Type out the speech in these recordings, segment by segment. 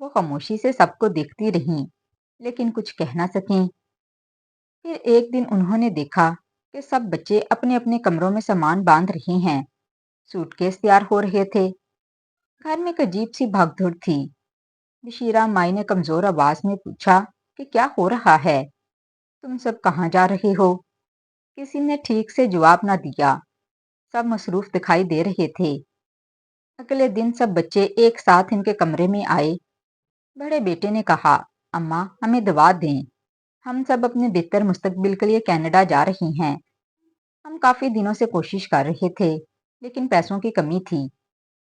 وہ خاموشی سے سب کو دیکھتی رہیں لیکن کچھ کہہ نہ سکیں۔ پھر ایک دن انہوں نے دیکھا کہ سب بچے اپنے اپنے کمروں میں سامان باندھ رہے ہیں، سوٹ کیس تیار ہو رہے تھے۔ گھر میں ایک عجیب سی بھگ دوڑ تھی۔ بشیرہ مائی نے کمزور آواز میں پوچھا کہ کیا ہو رہا ہے؟ تم سب کہاں جا رہے ہو؟ کسی نے ٹھیک سے جواب نہ دیا، سب مصروف دکھائی دے رہے تھے۔ اگلے دن سب بچے ایک ساتھ ان کے کمرے میں آئے۔ بڑے بیٹے نے کہا، اماں ہمیں دعا دیں، ہم سب اپنے بہتر مستقبل کے لیے کینیڈا جا رہی ہیں۔ ہم کافی دنوں سے کوشش کر رہے تھے لیکن پیسوں کی کمی تھی،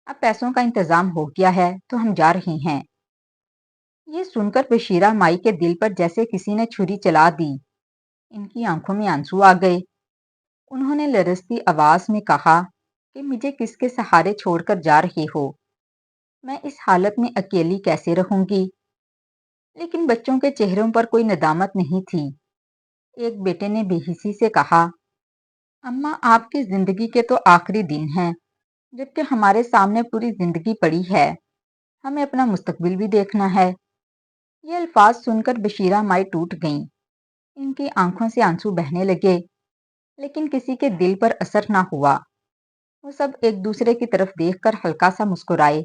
اب پیسوں کا انتظام ہو گیا ہے تو ہم جا رہے ہیں۔ یہ سن کر بشیرہ مائی کے دل پر جیسے کسی نے چھری چلا دی۔ ان کی آنکھوں میں آنسو آ گئے۔ انہوں نے لرزتی آواز میں کہا کہ مجھے کس کے سہارے چھوڑ کر جا رہے ہو؟ میں اس حالت میں اکیلی کیسے رہوں گی؟ لیکن بچوں کے چہروں پر کوئی ندامت نہیں تھی۔ ایک بیٹے نے بے حسی سے کہا، اماں آپ کی زندگی کے تو آخری دن ہیں، جبکہ ہمارے سامنے پوری زندگی پڑی ہے، ہمیں اپنا مستقبل بھی دیکھنا ہے۔ یہ الفاظ سن کر بشیرہ مائی ٹوٹ گئیں۔ ان کی آنکھوں سے آنسو بہنے لگے لیکن کسی کے دل پر اثر نہ ہوا۔ وہ سب ایک دوسرے کی طرف دیکھ کر ہلکا سا مسکرائے،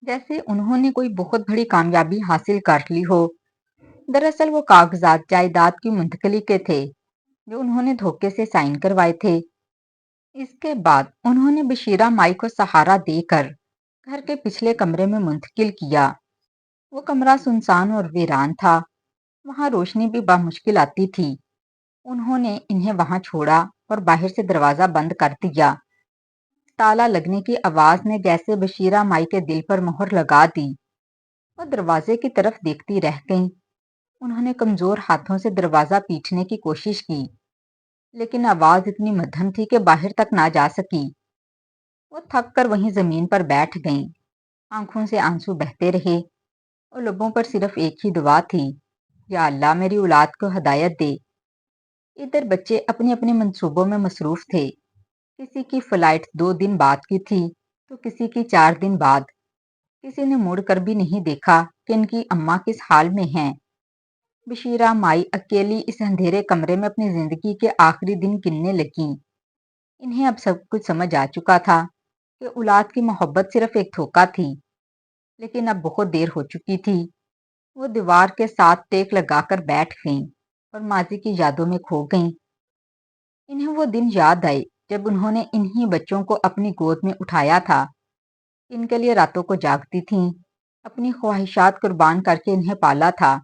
جیسے انہوں نے کوئی بہت بڑی کامیابی حاصل کر لی ہو۔ دراصل وہ کاغذات جائیداد کی منتقلی کے تھے جو انہوں نے دھوکے سے سائن کروائے تھے۔ اس کے بعد انہوں نے بشیرہ مائی کو سہارا دے کر گھر کے پچھلے کمرے میں منتقل کیا۔ وہ کمرہ سنسان اور ویران تھا، وہاں روشنی بھی بامشکل آتی تھی۔ انہوں نے انہیں وہاں چھوڑا اور باہر سے دروازہ بند کر دیا۔ تالا لگنے کی آواز نے جیسے بشیرہ مائی کے دل پر مہر لگا دی۔ وہ دروازے کی طرف دیکھتی رہ گئیں۔ انہوں نے کمزور ہاتھوں سے دروازہ پیٹنے کی کوشش کی لیکن آواز اتنی مدھم تھی کہ باہر تک نہ جا سکی۔ وہ تھک کر وہیں زمین پر بیٹھ گئیں۔ آنکھوں سے آنسو بہتے رہے اور لبوں پر صرف ایک ہی دعا تھی، یا اللہ میری اولاد کو ہدایت دے۔ ادھر بچے اپنے اپنے منصوبوں میں مصروف تھے۔ کسی کی فلائٹ 2 دن بعد کی تھی تو کسی کی 4 دن بعد۔ کسی نے مڑ کر بھی نہیں دیکھا کہ ان کی اماں کس حال میں ہیں۔ بشیرہ مائی اکیلی اس اندھیرے کمرے میں اپنی زندگی کے آخری دن گننے لگیں۔ انہیں اب سب کچھ سمجھ آ چکا تھا کہ اولاد کی محبت صرف ایک دھوکہ تھی، لیکن اب بہت دیر ہو چکی تھی۔ وہ دیوار کے ساتھ ٹیک لگا کر بیٹھ گئیں اور ماضی کی یادوں میں کھو گئیں۔ انہیں وہ دن یاد آئے جب انہوں نے انہی بچوں کو اپنی گود میں اٹھایا تھا، ان کے لیے راتوں کو جاگتی تھیں، اپنی خواہشات قربان کر کے انہیں پالا تھا۔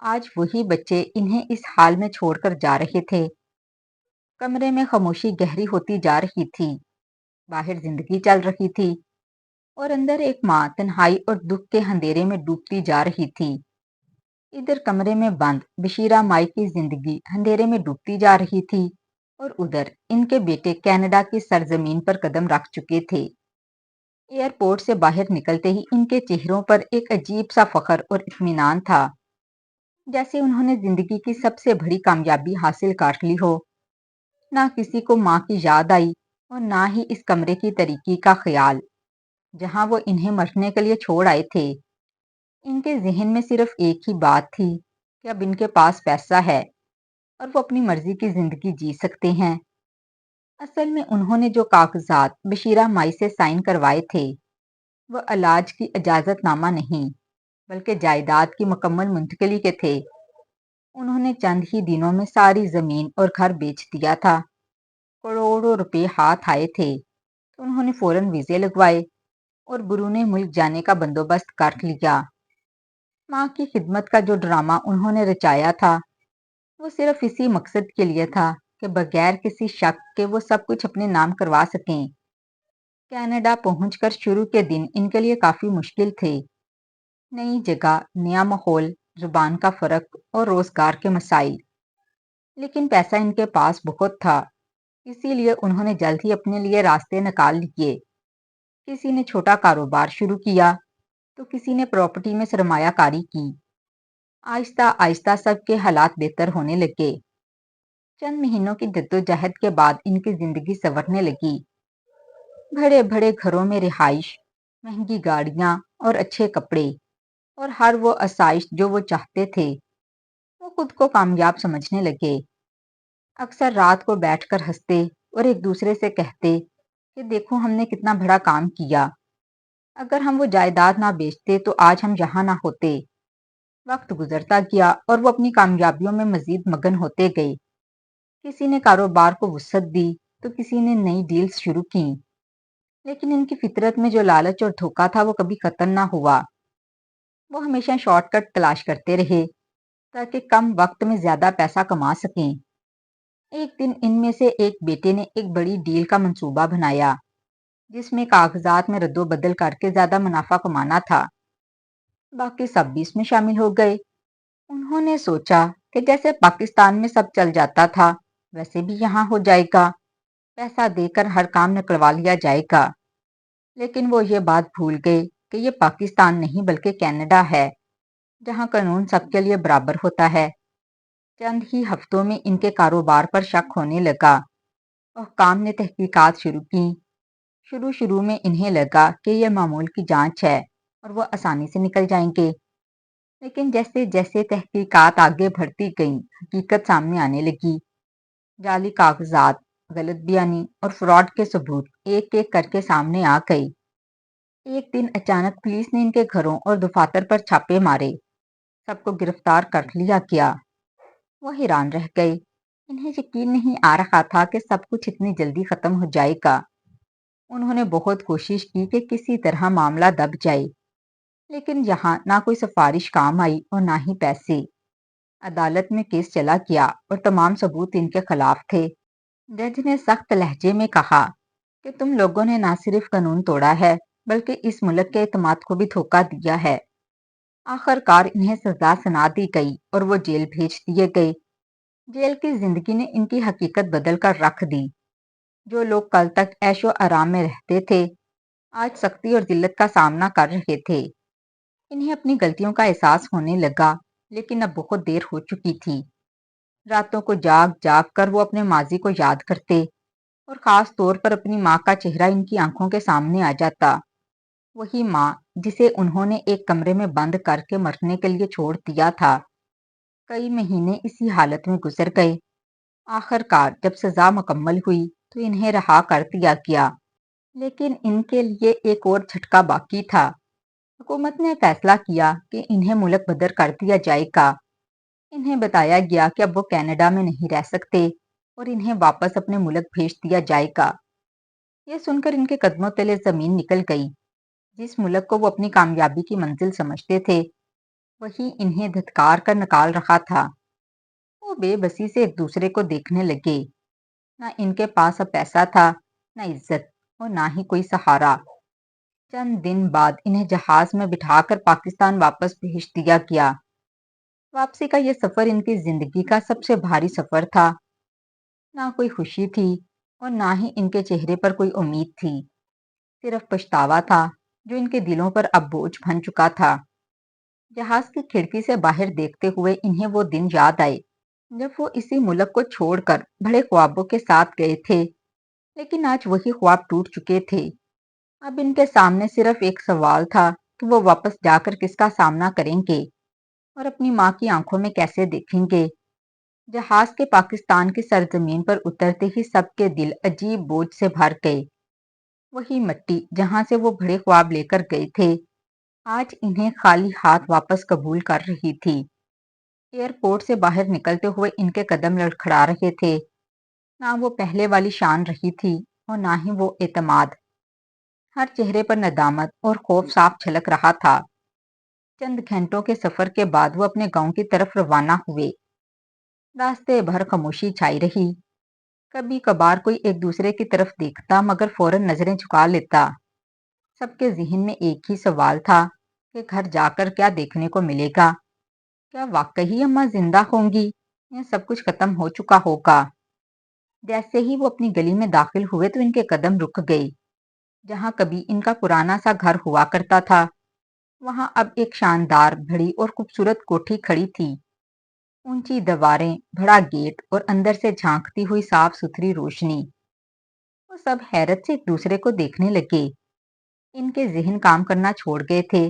آج وہی بچے انہیں اس حال میں چھوڑ کر جا رہے تھے۔ کمرے میں خاموشی گہری ہوتی جا رہی تھی، باہر زندگی چل رہی تھی اور اندر ایک ماں تنہائی اور دکھ کے اندھیرے میں ڈوبتی جا رہی تھی۔ ادھر کمرے میں بند بشیرہ مائی کی زندگی اندھیرے میں ڈوبتی جا رہی تھی اور ادھر ان کے بیٹے کینیڈا کی سرزمین پر قدم رکھ چکے تھے۔ ایئرپورٹ سے باہر نکلتے ہی ان کے چہروں پر ایک عجیب سا فخر اور اطمینان تھا، جیسے انہوں نے زندگی کی سب سے بڑی کامیابی حاصل کر لی ہو۔ نہ کسی کو ماں کی یاد آئی اور نہ ہی اس کمرے کی تاریکی کا خیال جہاں وہ انہیں مرنے کے لیے چھوڑ آئے تھے۔ ان کے ذہن میں صرف ایک ہی بات تھی کہ اب ان کے پاس پیسہ ہے اور وہ اپنی مرضی کی زندگی جی سکتے ہیں۔ اصل میں انہوں نے جو کاغذات بشیرہ مائی سے سائن کروائے تھے وہ علاج کی اجازت نامہ نہیں بلکہ جائیداد کی مکمل منتقلی کے تھے۔ انہوں نے چند ہی دنوں میں ساری زمین اور گھر بیچ دیا تھا۔ کروڑوں روپے ہاتھ آئے تھے تو انہوں نے فوراً ویزے لگوائے اور بیرون ملک جانے کا بندوبست کر لیا۔ ماں کی خدمت کا جو ڈرامہ انہوں نے رچایا تھا وہ صرف اسی مقصد کے لیے تھا کہ بغیر کسی شک کے وہ سب کچھ اپنے نام کروا سکیں۔ کینیڈا پہنچ کر شروع کے دن ان کے لیے کافی مشکل تھے۔ نئی جگہ، نیا ماحول، زبان کا فرق اور روزگار کے مسائل، لیکن پیسہ ان کے پاس بہت تھا، اسی لیے انہوں نے جلد ہی اپنے لیے راستے نکال لیے۔ کسی نے چھوٹا کاروبار شروع کیا تو کسی نے پراپرٹی میں سرمایہ کاری کی۔ آہستہ آہستہ سب کے حالات بہتر ہونے لگے۔ چند مہینوں کی جدوجہد کے بعد ان کی زندگی سنورنے لگی۔ بڑے بڑے گھروں میں رہائش، مہنگی گاڑیاں اور اچھے کپڑے اور ہر وہ آسائش جو وہ چاہتے تھے وہ خود کو کامیاب سمجھنے لگے۔ اکثر رات کو بیٹھ کر ہنستے اور ایک دوسرے سے کہتے کہ دیکھو ہم نے کتنا بڑا کام کیا، اگر ہم وہ جائیداد نہ بیچتے تو آج ہم یہاں نہ ہوتے۔ وقت گزرتا گیا اور وہ اپنی کامیابیوں میں مزید مگن ہوتے گئے۔ کسی نے کاروبار کو وسعت دی تو کسی نے نئی ڈیلز شروع کی، لیکن ان کی فطرت میں جو لالچ اور دھوکہ تھا وہ کبھی ختم نہ ہوا۔ وہ ہمیشہ شارٹ کٹ تلاش کرتے رہے تاکہ کم وقت میں زیادہ پیسہ کما سکیں۔ ایک دن ان میں سے ایک بیٹے نے ایک بڑی ڈیل کا منصوبہ بنایا جس میں کاغذات میں رد و بدل کر کے زیادہ منافع کمانا تھا۔ باقی سب بھی اس میں شامل ہو گئے۔ انہوں نے سوچا کہ جیسے پاکستان میں سب چل جاتا تھا ویسے بھی یہاں ہو جائے گا، پیسہ دے کر ہر کام نکلوا لیا جائے گا۔ لیکن وہ یہ بات بھول گئے کہ یہ پاکستان نہیں بلکہ کینیڈا ہے، جہاں قانون سب کے لیے برابر ہوتا ہے۔ چند ہی ہفتوں میں ان کے کاروبار پر شک ہونے لگا۔ حکام نے تحقیقات شروع کی۔ شروع میں انہیں لگا کہ یہ معمول کی جانچ ہے اور وہ آسانی سے نکل جائیں گے، لیکن جیسے جیسے تحقیقات آگے بڑھتی گئیں حقیقت سامنے آنے لگی۔ جعلی کاغذات، غلط بیانی اور فراڈ کے ثبوت ایک ایک کر کے سامنے آ گئے۔ ایک دن اچانک پولیس نے ان کے گھروں اور دفاتر پر چھاپے مارے، سب کو گرفتار کر لیا گیا۔ وہ حیران رہ گئے، انہیں یقین نہیں آ رہا تھا کہ سب کچھ اتنی جلدی ختم ہو جائے گا۔ انہوں نے بہت کوشش کی کہ کسی طرح معاملہ دب جائے، لیکن یہاں نہ کوئی سفارش کام آئی اور نہ ہی پیسے۔ عدالت میں کیس چلا گیا اور تمام ثبوت ان کے خلاف تھے۔ جج نے سخت لہجے میں کہا کہ تم لوگوں نے نہ صرف قانون توڑا ہے بلکہ اس ملک کے اعتماد کو بھی دھوکہ دیا ہے۔ آخر کار انہیں سزا سنا دی گئی اور وہ جیل بھیج دیے گئے۔ جیل کی زندگی نے ان کی حقیقت بدل کر رکھ دی۔ جو لوگ کل تک عیش و آرام میں رہتے تھے آج سختی اور ذلت کا سامنا کر رہے تھے۔ انہیں اپنی غلطیوں کا احساس ہونے لگا، لیکن اب بہت دیر ہو چکی تھی۔ راتوں کو جاگ جاگ کر وہ اپنے ماضی کو یاد کرتے اور خاص طور پر اپنی ماں کا چہرہ ان کی آنکھوں کے سامنے آ جاتا۔ وہی ماں جسے انہوں نے ایک کمرے میں بند کر کے مرنے کے لیے چھوڑ دیا تھا۔ کئی مہینے اسی حالت میں گزر گئے۔ آخر کار جب سزا مکمل ہوئی تو انہیں رہا کر دیا گیا، لیکن ان کے لیے ایک اور جھٹکا باقی تھا۔ حکومت نے فیصلہ کیا کہ انہیں ملک بدر کر دیا جائے گا۔ انہیں بتایا گیا کہ اب وہ کینیڈا میں نہیں رہ سکتے اور انہیں واپس اپنے ملک بھیج دیا جائے گا۔ یہ سن کر ان کے قدموں تلے زمین نکل گئی۔ جس ملک کو وہ اپنی کامیابی کی منزل سمجھتے تھے وہی انہیں دھتکار کر نکال رہا تھا۔ وہ بے بسی سے ایک دوسرے کو دیکھنے لگے۔ نہ ان کے پاس اب پیسہ تھا، نہ عزت اور نہ ہی کوئی سہارا۔ چند دن بعد انہیں جہاز میں بٹھا کر پاکستان واپس بھیج دیا گیا۔ واپسی کا یہ سفر ان کی زندگی کا سب سے بھاری سفر تھا۔ نہ کوئی خوشی تھی اور نہ ہی ان کے چہرے پر کوئی امید تھی، صرف پچھتاوا تھا جو ان کے دلوں پر اب بوجھ بن چکا تھا۔ جہاز کی کھڑکی سے باہر دیکھتے ہوئے انہیں وہ دن یاد آئے جب وہ اسی ملک کو چھوڑ کر بڑے خوابوں کے ساتھ گئے تھے، لیکن آج وہی خواب ٹوٹ چکے تھے۔ اب ان کے سامنے صرف ایک سوال تھا کہ وہ واپس جا کر کس کا سامنا کریں گے اور اپنی ماں کی آنکھوں میں کیسے دیکھیں گے۔ جہاز کے پاکستان کی سرزمین پر اترتے ہی سب کے دل عجیب بوجھ سے بھر گئے۔ وہی مٹی جہاں سے وہ بڑے خواب لے کر گئے تھے آج انہیں خالی ہاتھ واپس قبول کر رہی تھی۔ ایئرپورٹ سے باہر نکلتے ہوئے ان کے قدم لڑکھڑا رہے تھے۔ نہ وہ پہلے والی شان رہی تھی اور نہ ہی وہ اعتماد۔ ہر چہرے پر ندامت اور خوف صاف جھلک رہا تھا۔ چند گھنٹوں کے سفر کے بعد وہ اپنے گاؤں کی طرف روانہ ہوئے۔ راستے بھر خاموشی چھائی رہی۔ کبھی کبھار کوئی ایک دوسرے کی طرف دیکھتا مگر فوراً نظریں جھکا لیتا۔ سب کے ذہن میں ایک ہی سوال تھا کہ گھر جا کر کیا دیکھنے کو ملے گا۔ کیا واقعی اماں زندہ ہوں گی یا سب کچھ ختم ہو چکا ہوگا؟ جیسے ہی وہ اپنی گلی میں داخل ہوئے تو ان کے قدم رک گئے۔ جہاں کبھی ان کا پرانا سا گھر ہوا کرتا تھا وہاں اب ایک شاندار بڑی اور خوبصورت کوٹھی کھڑی تھی۔ اونچی دیواریں، بڑا گیٹ اور اندر سے جھانکتی ہوئی صاف ستھری روشنی۔ وہ سب حیرت سے ایک دوسرے کو دیکھنے لگے۔ ان کے ذہن کام کرنا چھوڑ گئے تھے۔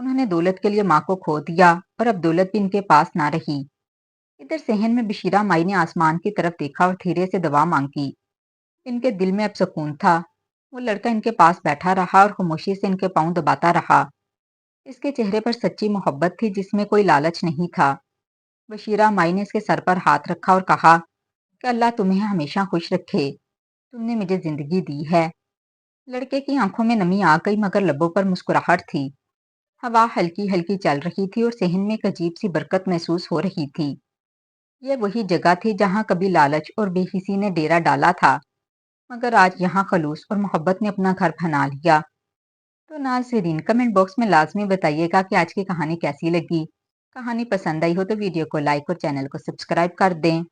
انہوں نے دولت کے لیے ماں کو کھو دیا اور اب دولت بھی ان کے پاس نہ رہی۔ ادھر صحن میں بشیرہ مائی نے آسمان کی طرف دیکھا اور دھیرے سے دعا مانگی۔ ان کے دل میں اب سکون تھا۔ وہ لڑکا ان کے پاس بیٹھا رہا اور خاموشی سے ان کے پاؤں دباتا رہا۔ اس کے چہرے پر سچی محبت تھی جس میں کوئی لالچ نہیں تھا۔ بشیرہ مائی نے اس کے سر پر ہاتھ رکھا اور کہا کہ اللہ تمہیں ہمیشہ خوش رکھے، تم نے مجھے زندگی دی ہے۔ لڑکے کی آنکھوں میں نمی آ گئی مگر لبوں پر مسکراہٹ تھی۔ ہوا ہلکی ہلکی چل رہی تھی اور صحن میں ایک عجیب سی برکت محسوس ہو رہی تھی۔ یہ وہی جگہ تھی جہاں کبھی لالچ اور بے حسی نے ڈیرا ڈالا تھا، مگر آج یہاں خلوص اور محبت نے اپنا گھر بنا لیا۔ تو ناظرین کمنٹ باکس میں لازمی بتائیے گا کہ آج کی کہانی کیسی لگی۔ کہانی پسند آئی ہو تو ویڈیو کو لائک اور چینل کو سبسکرائب کر دیں۔